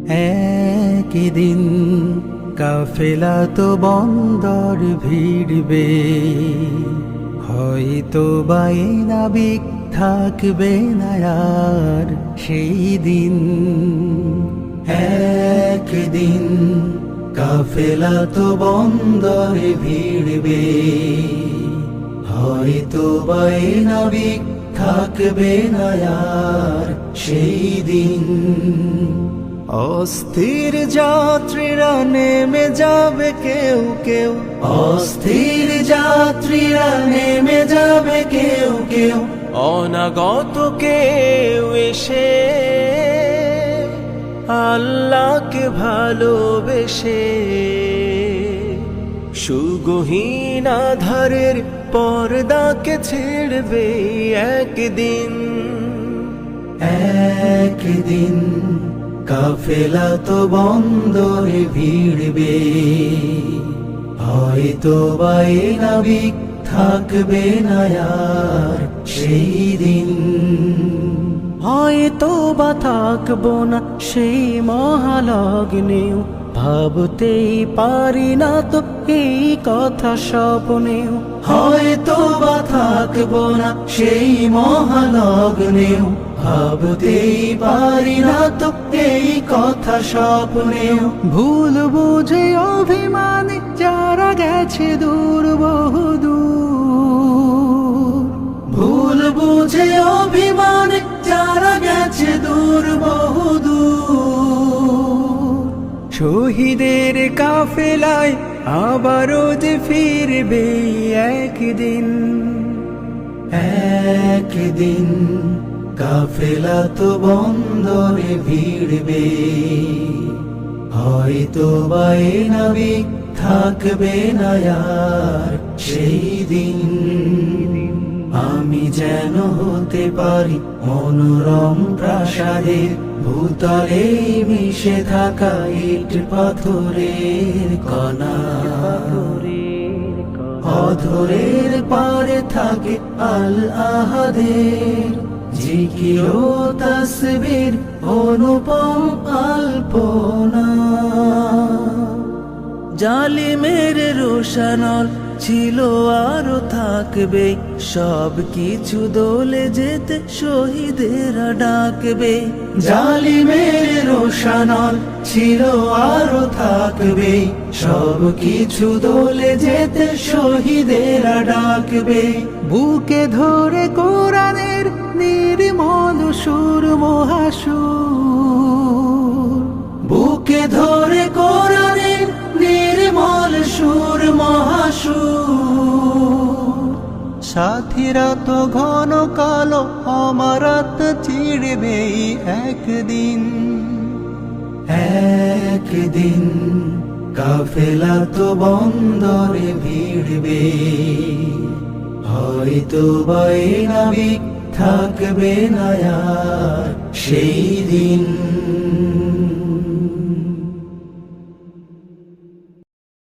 একদিন কাফেলা তো বন্দর ভিড়বে, হয়তো বাই নাবিক থাকবে না আর সেই দিন। একদিন কাফেলা তো বন্দরে ভিড়বে, হয়তো বাই নাবিক থাকবে না আর সেই দিন। অস্থির যাত্রীরা নেমে যাবে কেউ কেউ, অস্থির যাত্রীরা নেমে যাবে কেউ কেউ, অনাগত কেউ এসে আল্লাহকে ভালোবেসে সুগহীন আধারের পর্দাকে ছেড়বে একদিন। একদিন কাফেলা তো বন্দরে ভিড়বে, হয়তো বাই নাবিক থাকবে না আর সেই দিন। হয়তো বা থাকবো না সেই মহালগ্নেও, ভাবতেই পারি না তো এই কথা স্বপ্নেও। হয়তো বা থাকবো না সেই মহালগ্নেও, ভাবতেই পারি না তো এই কথা স্বপ্নেও। ভুল বুঝে অভিমানে যারা গেছে দূর বহুদূর, ভুল বুঝে অভিমানে যারা গেছে দূর বহুদূর। শহীদের কাফেলায় আবারও যে ফিরবে একদিন। একদিন কাফেলা তো বন্দরে ভিড়বে, হয়তো বাই নাবিক থাকবে না আর সেই দিন। আমি যেন হতে পারি মনোরম প্রাসাদের ভূতলে মিশে থাকা ইট পাথরের কণা। অধরের পারে থাকে আল আহাদের জিকির ও তাসবির অনুপম আলপনা। জালিমের রোশানল ছিল আরো থাকবে, সব কিছু দলে যেতে শহীদেরা ডাকবে। জালিমের রোশানল ছিল আরো থাকবে, সব কিছু দলে যেতে শহীদেরা ডাকবে। বুকে ধরে কোরআনের নির্মল সুর মহাসুর, বুকে ধরে কোরআনের নির্মল সুর মহাসুর। সাথীরা তো ঘন কালো আমারাত চিড়বে একদিন। একদিন কাফেলা তো বন্দরে ভিড়বে, হয়তো বাই নাবিক থাকবে না আর সেই দিন।